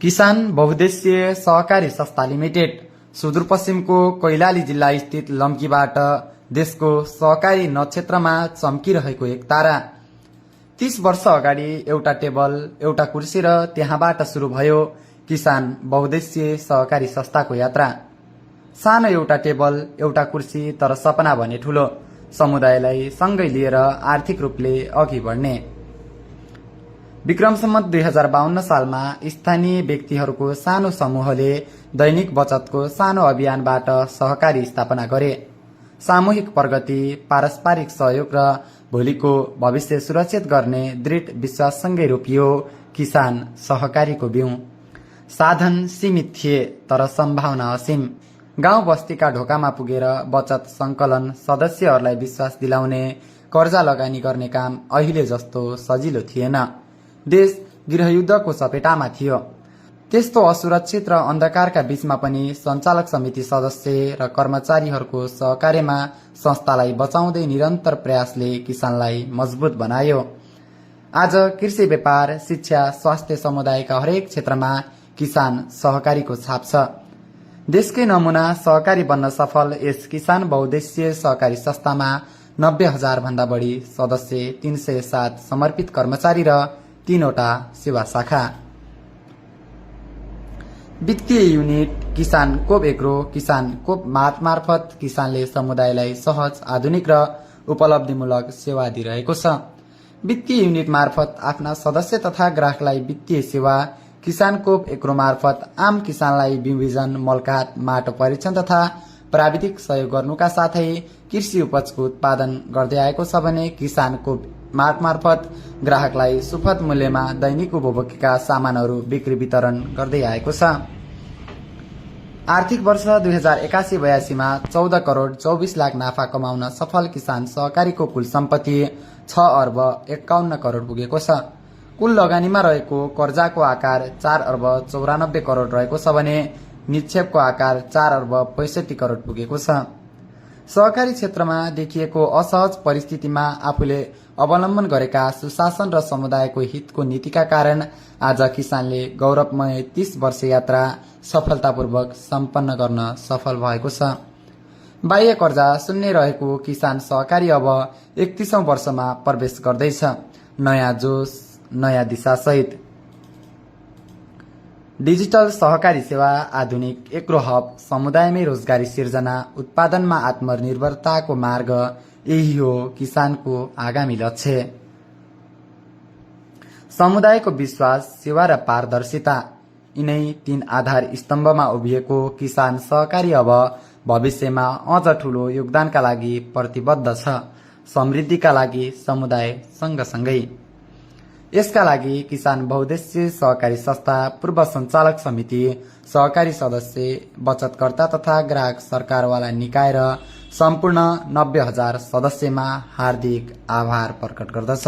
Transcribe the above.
किसान बहुद्देश्य सहकारी संस्था लिमिटेड सुदूरपश्चिमको कैलाली जिल्ला स्थित लम्कीबाट देशको सहकारी नक्षत्रमा चम्किरहेको एक तारा। 30 वर्ष अगाडि एउटा टेबल एउटा कुर्सी र त्यहाँबाट सुरु भयो किसान बहुद्देश्य सहकारी संस्थाको यात्रा। सानो एउटा टेबल एउटा कुर्सी तर सपना भने ठूलो, समुदायलाई सँगै लिएर आर्थिक रूपले अघि बढ्ने। विक्रम सम्वत 2052 सालमा स्थानीय व्यक्तिहरूको सानो समूहले दैनिक बचतको सानो अभियानबाट सहकारी स्थापना गरे। सामूहिक प्रगति, पारस्परिक सहयोग र भोलिको भविष्य सुरक्षित गर्ने दृढ विश्वाससँगै रोपियो किसान सहकारीको बिउ। साधन सीमित थिए तर सम्भावना असीम। गाउँ बस्तीका ढोकामा पुगेर बचत संकलन, सदस्यहरूलाई विश्वास दिलाउने, कर्जा लगानी गर्ने काम अहिले जस्तो सजिलो थिएन। देश गृहयुद्धको चपेटामा थियो। त्यस्तो असुरक्षित र अन्धकारका बीचमा पनि सञ्चालक समिति सदस्य र कर्मचारीहरूको सहकार्यमा संस्थालाई बचाउँदै निरन्तर प्रयासले किसानलाई मजबुत बनायो। आज कृषि, व्यापार, शिक्षा, स्वास्थ्य, समुदायका हरेक क्षेत्रमा किसान सहकारीको छाप छ। देशकै नमुना सहकारी बन्न सफल यस किसान बहुद्देश्य सहकारी संस्थामा 90,000 भन्दा बढी सदस्य, 307 समर्पित कर्मचारी र 3वटा सेवा शाखा। वित्तीय युनिट किसान कोप एग्रो, किसान कोप मार्ट मार्फत किसानले समुदायलाई सहज, आधुनिक र उपलब्धिमूलक सेवा दिइरहेको छ। वित्तीय युनिट मार्फत आफ्ना सदस्य तथा ग्राहकलाई वित्तीय सेवा, किसान कोप एग्रो मार्फत आम किसानलाई बिउबिजन, मलखात, माटो परीक्षण तथा प्राविधिक सहयोग गर्नुका साथै कृषि उपजको उत्पादन गर्दै आएको छ भने किसान कोप मार्ट मार्फत ग्राहकलाई सुपथ मूल्यमा दैनिक उपभोगका सामानहरू बिक्री वितरण गर्दै आएको छ। आर्थिक वर्ष 2081-82 मा 14 करोड 24 लाख नाफा कमाउन सफल किसान सहकारीको कुल सम्पत्ति 6 अर्ब 51 करोड पुगेको छ। कुल लगानीमा रहेको कर्जाको आकार 4 अर्ब 94 करोड रहेको छ भने निक्षेपको आकार 4 अर्ब 65 करोड पुगेको छ। सहकारी क्षेत्रमा देखिएको असहज परिस्थितिमा आफूले अवलम्बन गरेका सुशासन र समुदायको हितको नीतिका कारण आज किसानले गौरवमय 30 वर्ष यात्रा सफलतापूर्वक सम्पन्न गर्न सफल भएको छ। बाह्य कर्जा शून्य रहेको किसान सहकारी अब 31औं वर्षमा प्रवेश गर्दैछ, नयाँ जोश, नयाँ दिशा सहित। डिजिटल सहकारी सेवा, आधुनिक एग्रो हब, समुदायमै रोजगारी सिर्जना, उत्पादनमा आत्मनिर्भरताको मार्ग, यही हो किसानको आगामी लक्ष्य। समुदायको विश्वास, सेवा र पारदर्शिता, यिनै 3 आधार स्तम्भमा उभिएको किसान सहकारी अब भविष्यमा अझ ठूलो योगदानका लागि प्रतिबद्ध छ, समृद्धिका लागि समुदाय सँगसँगै। यसका लागि किसान बहुद्देश्य सहकारी संस्था, पूर्व सञ्चालक समिति, सहकारी सदस्य, बचतकर्ता तथा ग्राहक सरकारवाला निकाय र सम्पूर्ण 90,000 सदस्यमा हार्दिक आभार प्रकट गर्दछ।